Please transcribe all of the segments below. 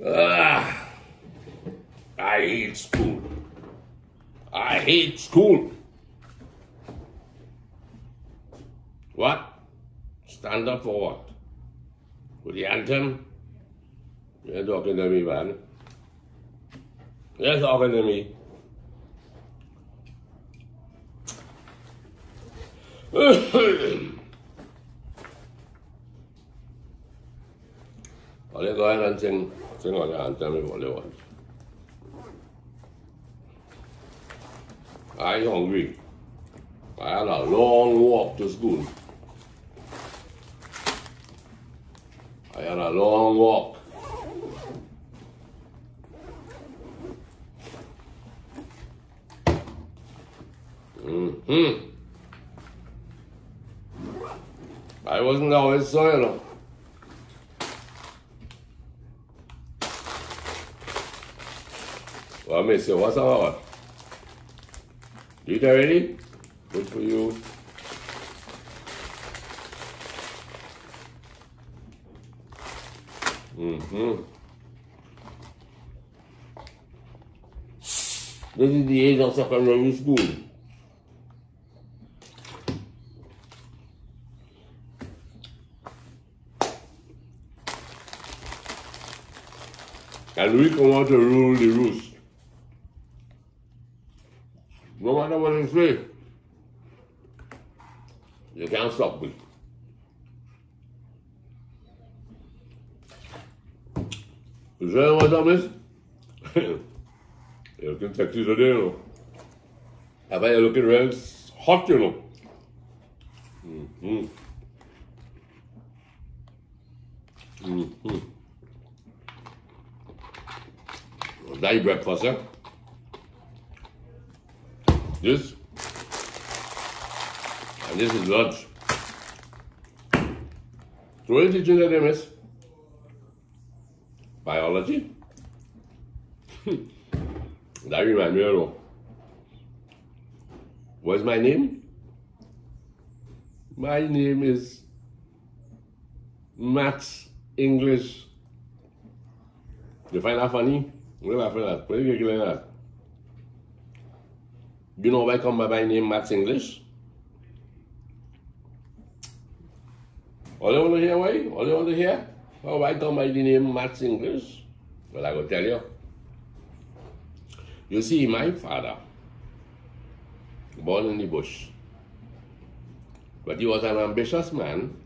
Ah, I hate school. I hate school. What? Stand up for what? With the anthem? You're talking to me, man. You're talking to me. I'll go ahead and sing on the anthem if you want. I'm hungry. I had a long walk to school. I had a long walk. I wasn't always so, you know. Well, miss you, what's up? You eat already? Good for you. This is the age of secondary school. And we come out to rule the roost. No matter what you say, you can't stop me. You say what that is? You're looking sexy today, you know. Have I looking real hot, you know? That's breakfast, eh? This and this is lunch. So what are you teaching today, miss? Biology? That reminds me, you know. What's my name? My name is Maths English. You find that funny? What are you laughing at? What are you giggling at? You know why I come by my name Maths English? All you want to hear why? All you want to hear? How I come by the name Maths English? Well, I will tell you. You see, my father, born in the bush, but he was an ambitious man.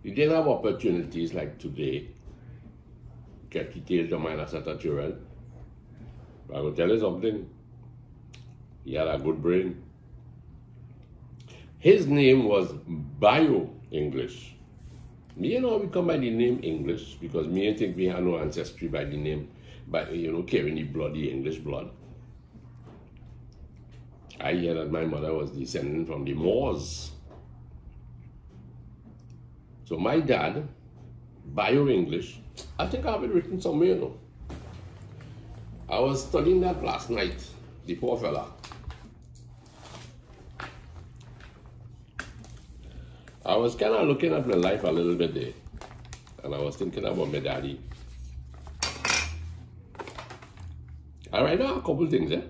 He didn't have opportunities like today. Get details to mine as a children. But I will tell you something. He had a good brain. His name was Bio English. Me and all we come by the name English because me and think we have no ancestry by the name, by carrying the bloody English blood. I hear that my mother was descended from the Moors. So my dad, Bio English, I think I have it written somewhere, you know. I was studying that last night, the poor fella. I was kind of looking at my life a little bit there, and I was thinking about my daddy. I write down a couple things, eh?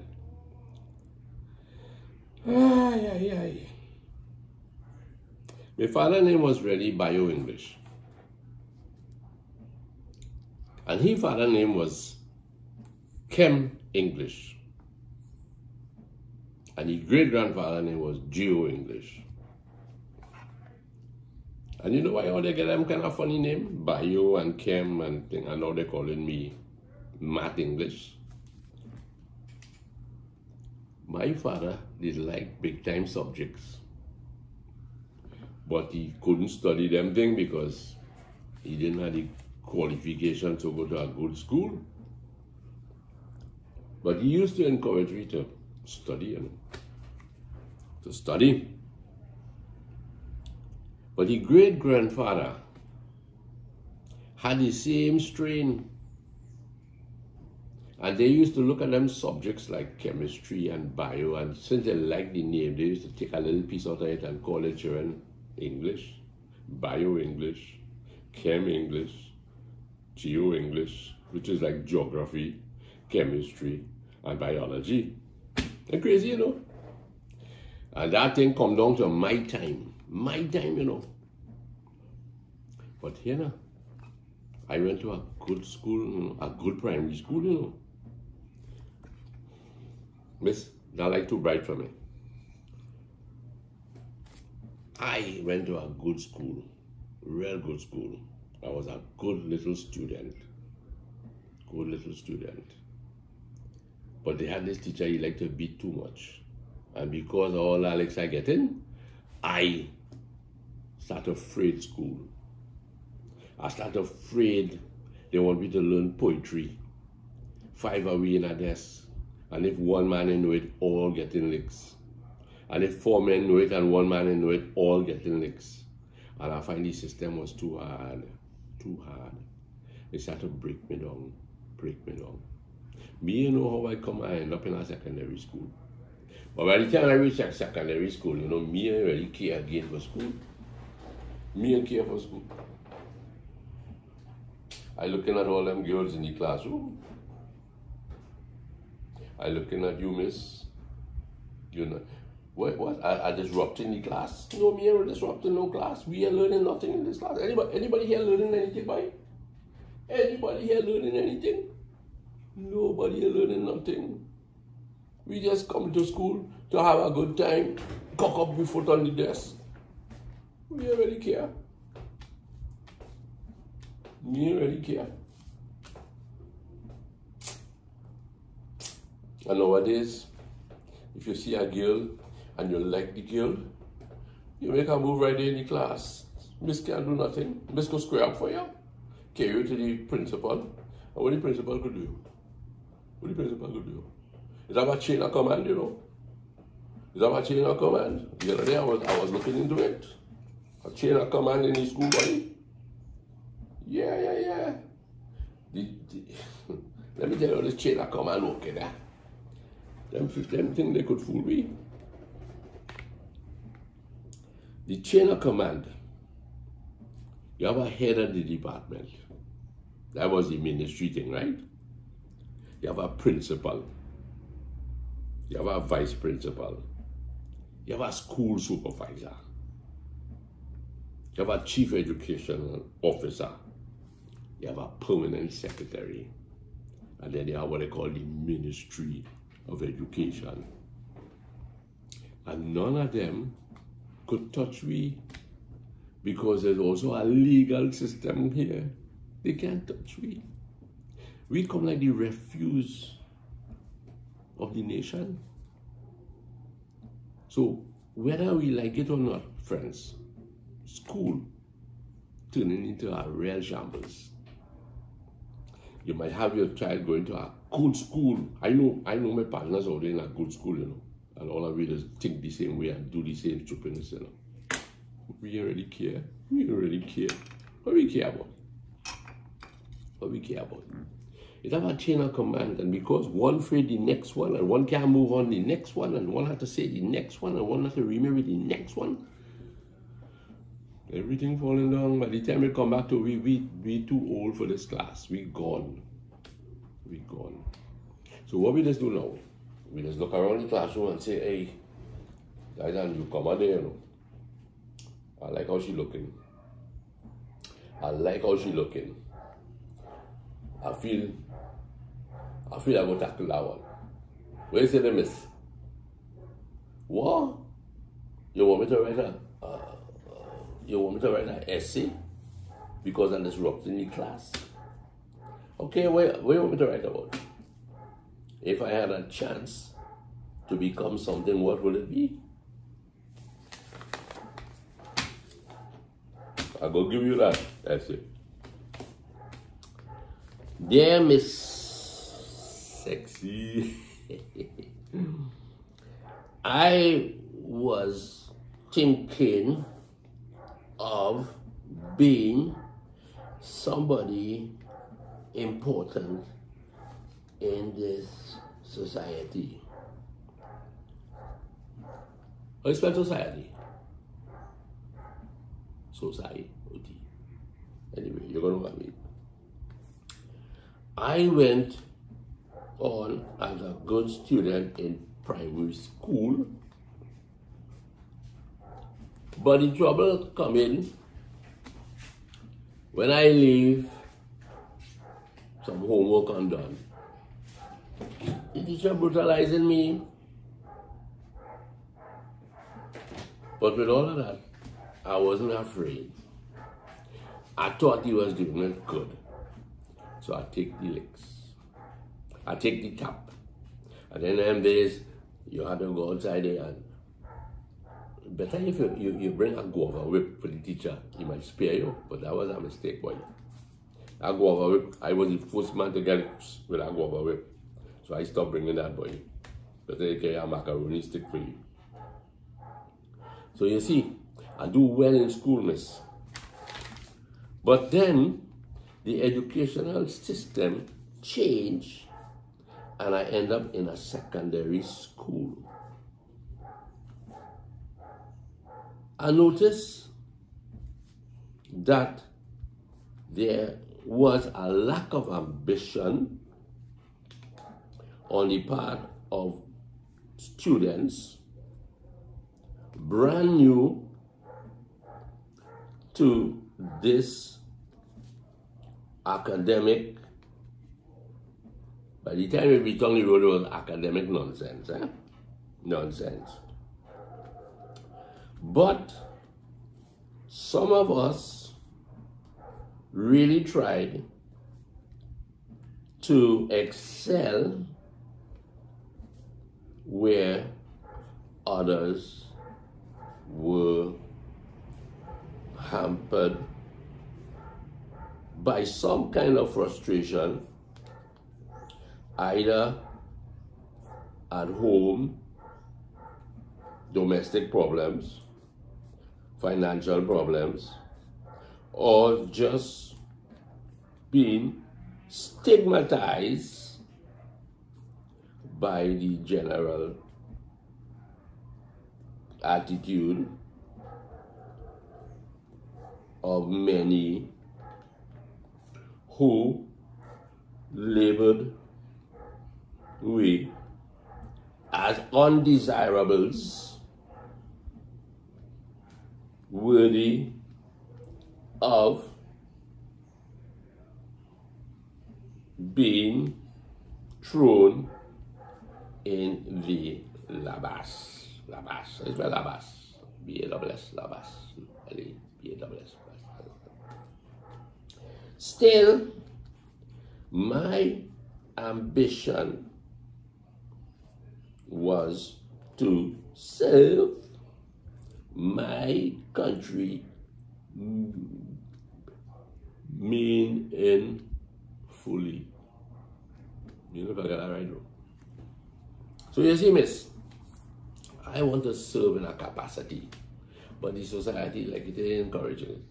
My father's name was really Bio English. And his father's name was Chem English. And his great-grandfather's name was Geo English. And you know why all they get them kind of funny name? Bio and Chem and thing, and now they're calling me Math English. My father didn't like big-time subjects. But he couldn't study them thing because he didn't have the qualification to go to a good school. But he used to encourage me to study, you know. To study. But his great-grandfather had the same strain. And they used to look at them subjects like chemistry and bio, and since they liked the name, they used to take a little piece out of it and call it children English, Bio English, Chem English, Geo English, which is like geography, chemistry, and biology. They're crazy, you know. And that thing come down to my time, you know. But here, I went to a good school, you know, a good primary school, you know. Miss, not like too bright for me. I went to a good school, real good school. I was a good little student. But they had this teacher he liked to beat too much. And because of all Alex I getting, I started afraid school. I started afraid they want me to learn poetry. 5 away in a desk. And if one man know it, all getting licks. And if 4 men know it and 1 man know it, all getting licks. And I find the system was too hard. It started to break me down. Me, you know how I come and end up in a secondary school. But by the time I reach secondary school, you know, me I really care again for school. I looking at all them girls in the classroom. I looking at you, miss. You know, what? I disrupting the class? No, me ain't disrupting no class. We ain't learning nothing in this class. Anybody here learning anything, boy? Anybody here learning anything? Nobody here learning nothing. We just come to school to have a good time, cock up your foot on the desk. We don't really care. And nowadays, if you see a girl and you like the girl, you make her move right there in the class. Miss can't do nothing. Miss go square up for you, carry you to the principal. And what the principal could do? It's about chain of command, you know. The other day I was looking into it. A chain of command in the school, buddy. Yeah. Let me tell you how this chain of command work, eh? Them think they could fool me. The chain of command, you have a head of the department. That was the ministry thing, right? You have a principal. You have a vice principal. You have a school supervisor. You have a chief education officer. You have a permanent secretary. And then you have what they call the Ministry of Education. And none of them could touch me because there's also a legal system here. They can't touch me. We come like the refuse of the nation. So whether we like it or not, friends, school turning into a real shambles. You might have your child going to a good school. I know my partners are in a good school, you know, and all of you just think the same way and do the same stupidness, you know. We don't really care. What we care about? It's about chain of command, and because one afraid the next one, and one can't move on the next one, and one has to say the next one, and one has to remember the next one, everything falling down. By the time we come back to we too old for this class. We gone. So what we just do now, we just look around the classroom and say, hey, guys, and you come out there, you know. I like how she looking. I feel I will tackle that one. Where you say the miss? What? You want me to write an essay because I'm disrupting the class? Okay, where you want me to write about? If I had a chance to become something, what would it be? I'll go give you that essay. Dear Miss Sexy, I was thinking of being somebody important in this society. How you spell society? Society. Anyway, you're gonna know what I mean. I went on as a good student in primary school, but the trouble come in when I leave some homework undone. The teacher brutalizing me. But with all of that, I wasn't afraid. I thought he was doing it good. So I take the licks. I take the tap. And then them days, you had to go outside there and better if you bring a guava whip for the teacher, he might spare you. But that was a mistake, boy. A guava whip, I was the first man to get it with a guava whip. So I stopped bringing that, boy. Better they carry a macaroni stick for you. So you see, I do well in school, miss. But then the educational system changed and I end up in a secondary school. I noticed that there was a lack of ambition on the part of students brand new to this academic. By the time we reached on the road, it was academic nonsense. Nonsense. But some of us really tried to excel where others were hampered by some kind of frustration, either at home, domestic problems, financial problems, or just being stigmatized by the general attitude of many who labored we as undesirables, worthy of being thrown in the labas. Labas. It's well labas. B-A-S-S, labas. L-A-B-A-S-S. Still, my ambition was to serve my country mean and fully. You never got that right, though. So you see, miss, I want to serve in a capacity, but the society, like it, ain't encouraging it.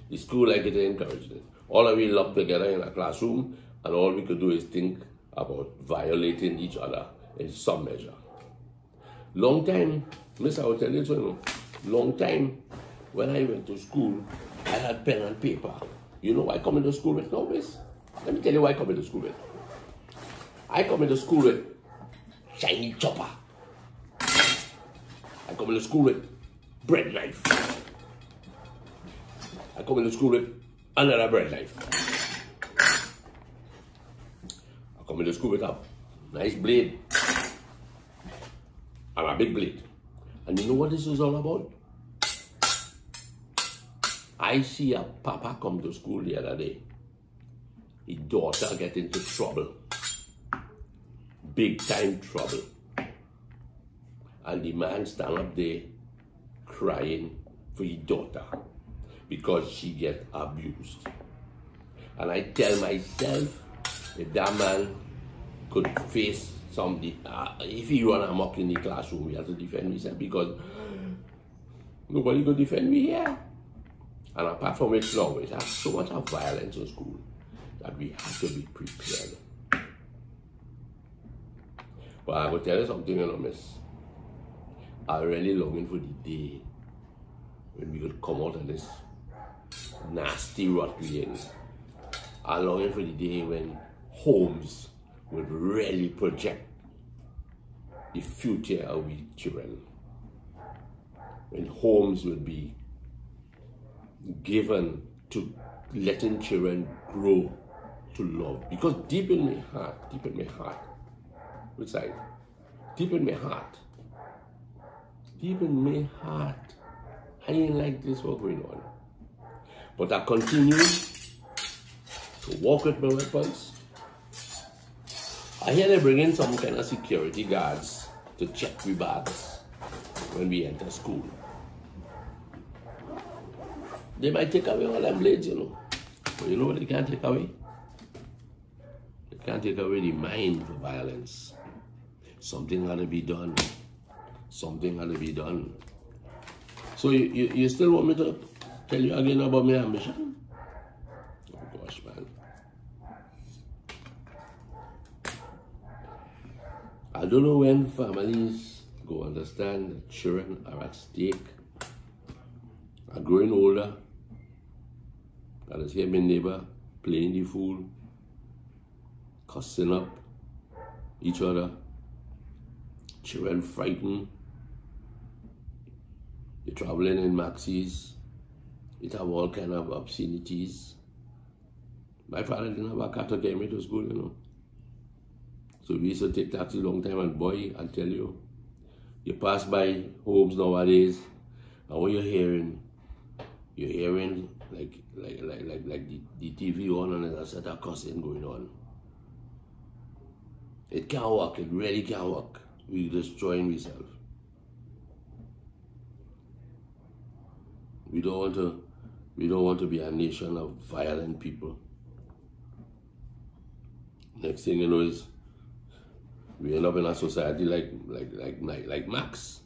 The school, like it, ain't encouraging it. All of we locked together in a classroom, and all we could do is think about violating each other in some measure. Long time, miss, I will tell you something. Long time, when I went to school, I had pen and paper. You know what I come into school with now, miss? Let me tell you what I come into school with. I come into school with shiny chopper. I come into school with bread knife. I come into school with another bread knife. I come into school with a nice blade and a big blade. And you know what this is all about? I see a papa come to school the other day. His daughter get into trouble. Big time trouble. And the man stand up there crying for his daughter because she get abused. And I tell myself, if that man could face somebody, if he run amok in the classroom, he has to defend himself because nobody could defend me here. And apart from it now, it has so much of violence in school that we have to be prepared. But I will tell you something, you know, miss. I'm really longing for the day when we could come out of this nasty rut we're in. I'm longing for the day when homes would really project the future of we children. When homes would be given to letting children grow to love. Because deep in my heart, which side? Deep in my heart, I ain't like this what's going on. But I continue to walk with my weapons. I hear they bring in some kind of security guards to check we bags when we enter school. They might take away all them blades, you know. But you know what they can't take away? They can't take away the mind for violence. Something had to be done. Something had to be done. So you still want me to tell you again about my ambition? Oh gosh, man. I don't know when families go understand that children are at stake, are growing older. I just hear my neighbor playing the fool, cussing up each other, children frightened. They're traveling in maxis. It have all kind of obscenities. My father didn't have a car to get me to school, you know. So we used to take taxi a long time, and boy, I'll tell you, you pass by homes nowadays, and what you're hearing like the TV on and there's a set of cussing going on. It can't work, it really can't work. We're destroying ourselves. We don't want to be a nation of violent people. Next thing you know is we end up in a society like Max,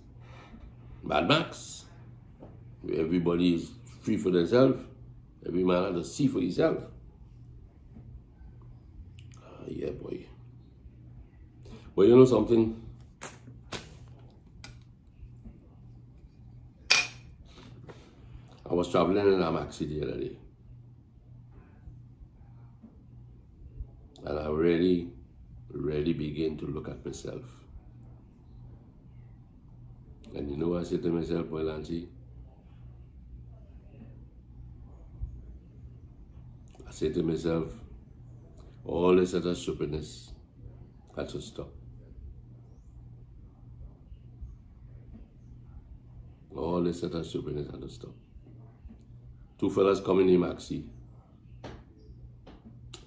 Mad Max, where everybody is free for themselves. Every man has to see for himself. Yeah, boy. But you know something? I was traveling in a maxi the other day. And I really began to look at myself. And you know what I said to myself, boy, Lancy? I said to myself, all this other stupidness had to stop. All this other stupidness had to stop. Two fellas coming in maxi.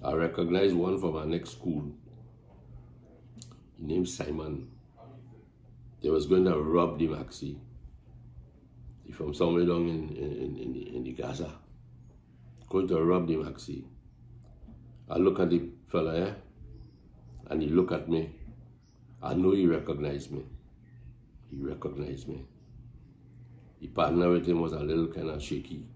I recognized one from our next school. His name's Simon. They was going to rob the maxi. He's from somewhere down in the Gaza. Going to rob the maxi. I look at the fella, and he look at me. I know he recognized me. He recognized me. The partner with him was a little kind of shaky.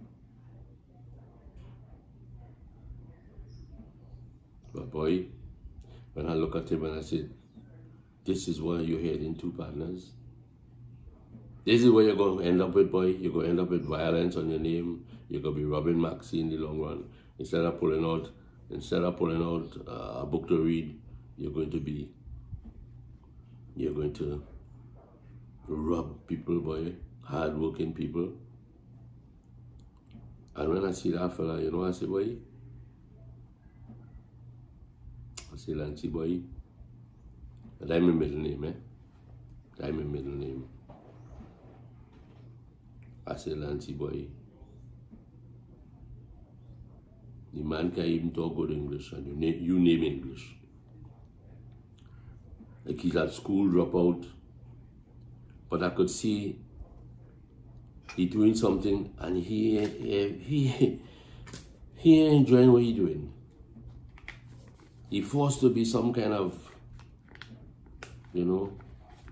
But boy, when I look at him and I said, this is where you're heading to, partners. This is where you're going to end up with, boy. You're going to end up with violence on your name. You're going to be robbing maxi in the long run. Instead of pulling out a book to read, you're going to rob people, boy. Hard-working people. And when I see that fella, you know what I say, boy? I say, Lancy, boy. That's my middle name, eh? That's my middle name. I say, Lancy, boy. The man can't even talk good English, and you name English. Like he's at school, dropout. But I could see he doing something, and he ain't enjoying what he's doing. He forced to be some kind of, you know,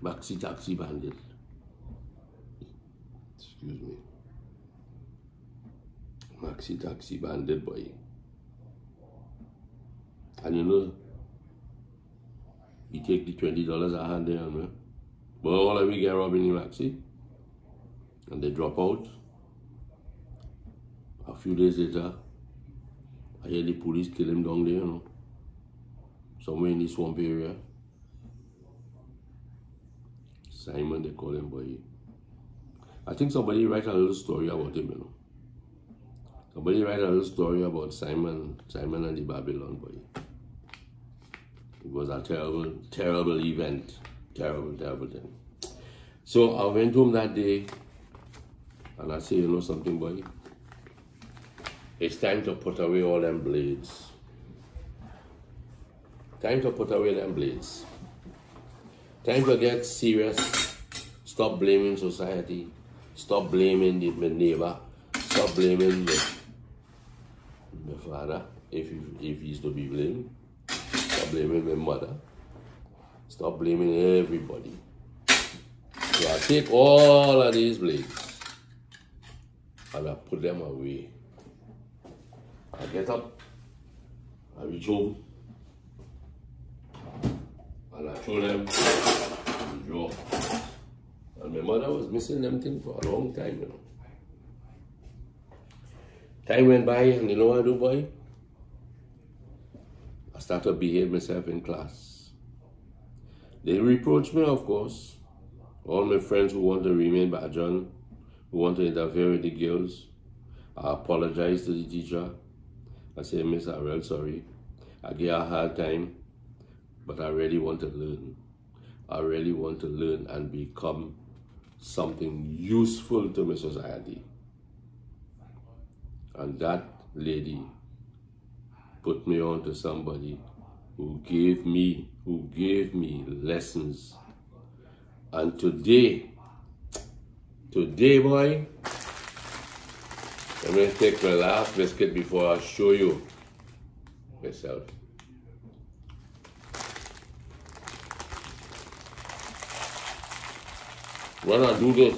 maxi taxi bandit. Excuse me. Maxi taxi bandit, boy. And you know, he take the $20 I had there, man. But all of we get robbing the maxi. And they drop out. A few days later, I hear the police kill him down there, you know. somewhere in the swamp area. Simon, they call him, boy. I think somebody write a little story about him, you know. Somebody write a little story about Simon and the Babylon, boy. It was a terrible, terrible event. Terrible, terrible thing. So I went home that day and I said, you know something, boy? It's time to put away all them blades. Time to put away them blades. Time to get serious. Stop blaming society. Stop blaming the neighbor. Stop blaming my father, if he's to be blamed. Stop blaming my mother. Stop blaming everybody. So I take all of these blades and I put them away. I get up, I reach home, and I throw them in the drawer. And my mother was missing them things for a long time, you know. Time went by, and you know what I do, boy? I started to behave myself in class. They reproach me, of course. All my friends who want to remain Bajan, who want to interfere with the girls, I apologize to the teacher. I say, Miss, I'm real sorry. I gave her a hard time, but I really want to learn. I really want to learn and become something useful to my society. And that lady put me on to somebody who gave me lessons. And today, boy, I'm going to take my last biscuit before I show you myself. When I do this,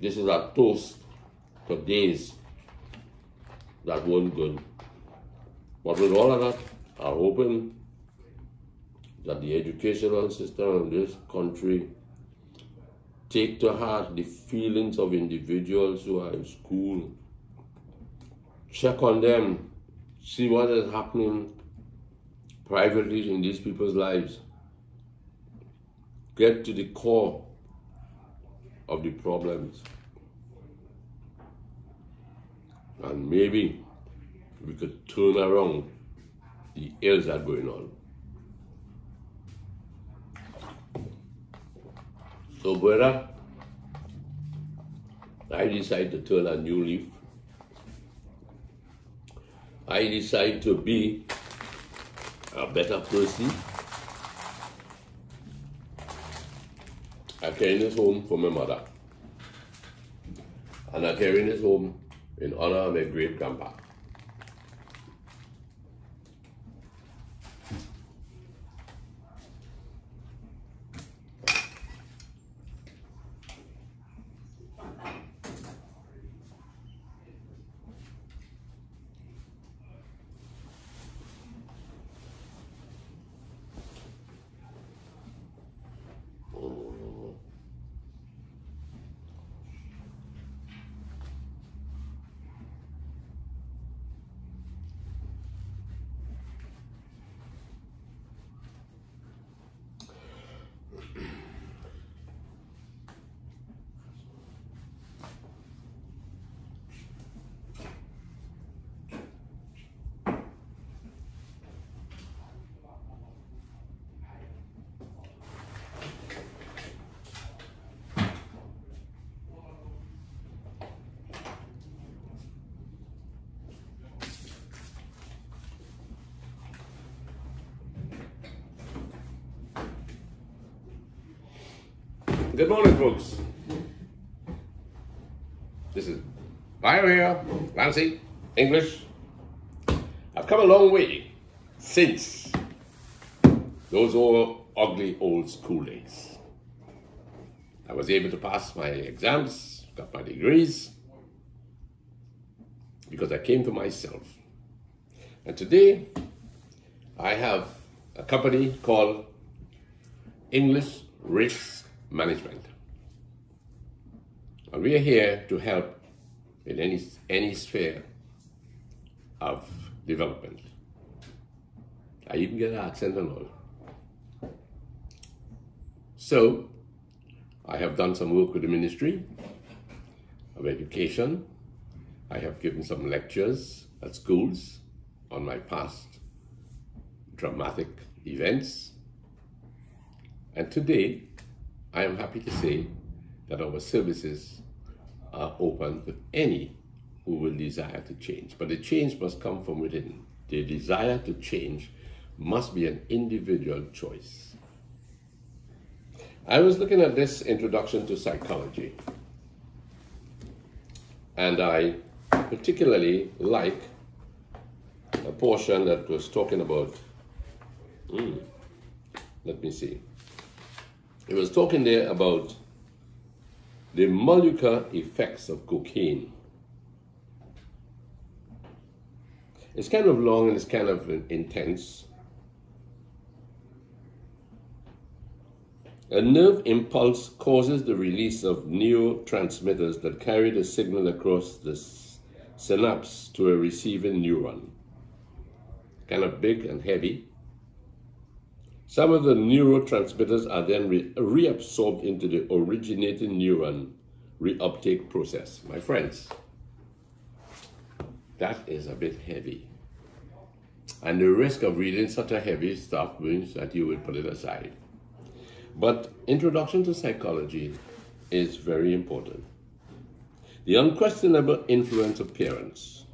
this is a toast for days that weren't good. But with all of that, I'm hoping that the educational system in this country take to heart the feelings of individuals who are in school. Check on them, see what is happening privately in these people's lives. Get to the core of the problems. And maybe we could turn around the ills that are going on. So, brother, I decide to turn a new leaf. I decide to be a better person. I carry this home for my mother. And I carry this home in honor of my great grandpa. Good morning, folks. This is Bio here, Lancy, English. I've come a long way since those old, ugly old school days. I was able to pass my exams, got my degrees, because I came to myself. And today, I have a company called English Risk Management. And we are here to help in any sphere of development. I even get an accent and all. So, I have done some work with the Ministry of Education. I have given some lectures at schools on my past dramatic events. And today, I am happy to say that our services are open to any who will desire to change. But the change must come from within. The desire to change must be an individual choice. I was looking at this introduction to psychology, and I particularly like a portion that was talking about, let me see. It was talking there about the molecular effects of cocaine. It's kind of long and it's kind of intense. A nerve impulse causes the release of neurotransmitters that carry the signal across the synapse to a receiving neuron. Kind of big and heavy. Some of the neurotransmitters are then reabsorbed into the originating neuron reuptake process. My friends, that is a bit heavy. And the risk of reading such a heavy stuff means that you would put it aside. But introduction to psychology is very important. The unquestionable influence of parents.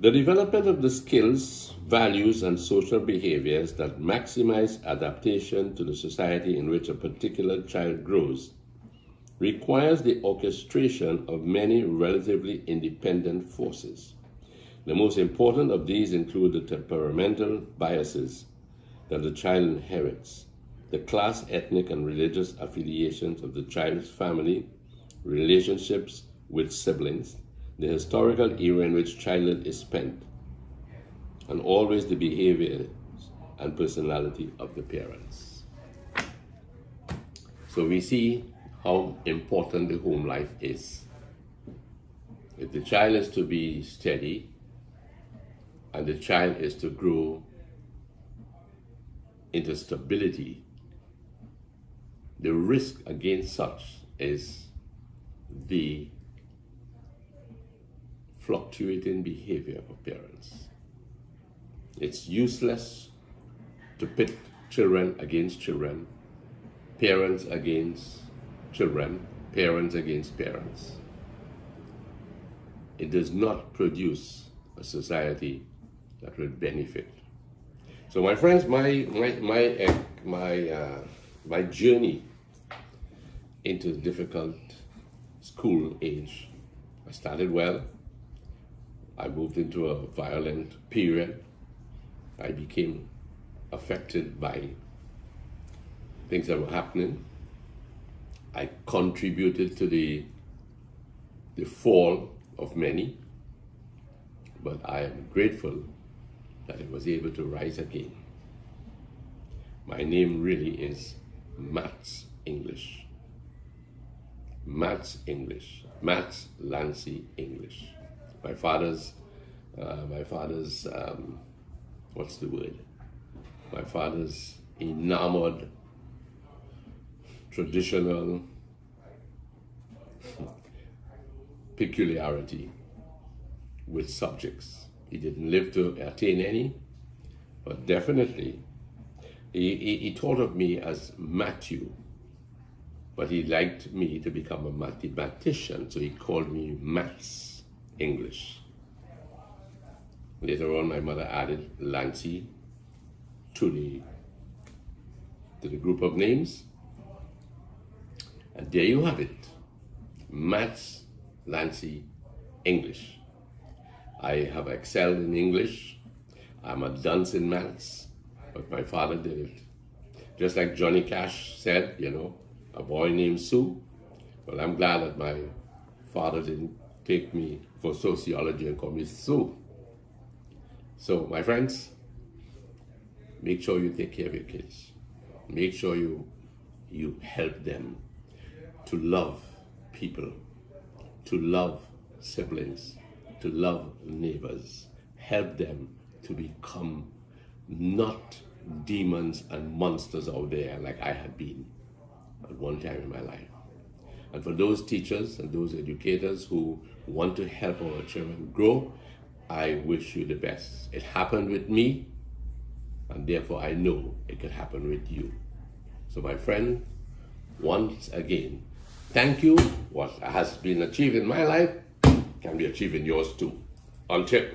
The development of the skills, values, and social behaviors that maximize adaptation to the society in which a particular child grows requires the orchestration of many relatively independent forces. The most important of these include the temperamental biases that the child inherits, the class, ethnic, and religious affiliations of the child's family, relationships with siblings, the historical era in which childhood is spent, and always the behavior and personality of the parents. So we see how important the home life is. If the child is to be steady and the child is to grow into stability, the risk against such is the fluctuating behavior of parents. It's useless to pit children against children, parents against children, parents against parents. It does not produce a society that will benefit. So my friends, my journey into difficult school age, I started well. I moved into a violent period. I became affected by things that were happening. I contributed to the fall of many, but I am grateful that I was able to rise again. My name really is Mats English. Mats English. Mats Lancy English. My father's, what's the word? My father's enamored, traditional peculiarity with subjects. He didn't live to attain any, but definitely he thought of me as Matthew, but he liked me to become a mathematician, so he called me Mats English. Later on, my mother added Lancy to the group of names. And there you have it, Mats Lancy English. I have excelled in English. I'm a dunce in maths, but my father did it. Just like Johnny Cash said, you know, a boy named Sue. Well, I'm glad that my father didn't take me for sociology and call me Sue. So, my friends, make sure you take care of your kids. make sure you help them to love people, to love siblings, to love neighbors. Help them to become not demons and monsters out there like I had been at one time in my life. And for those teachers and those educators who want to help our children grow, I wish you the best. It happened with me, and therefore I know it can happen with you. So my friend, once again, thank you. What has been achieved in my life can be achieved in yours too. Until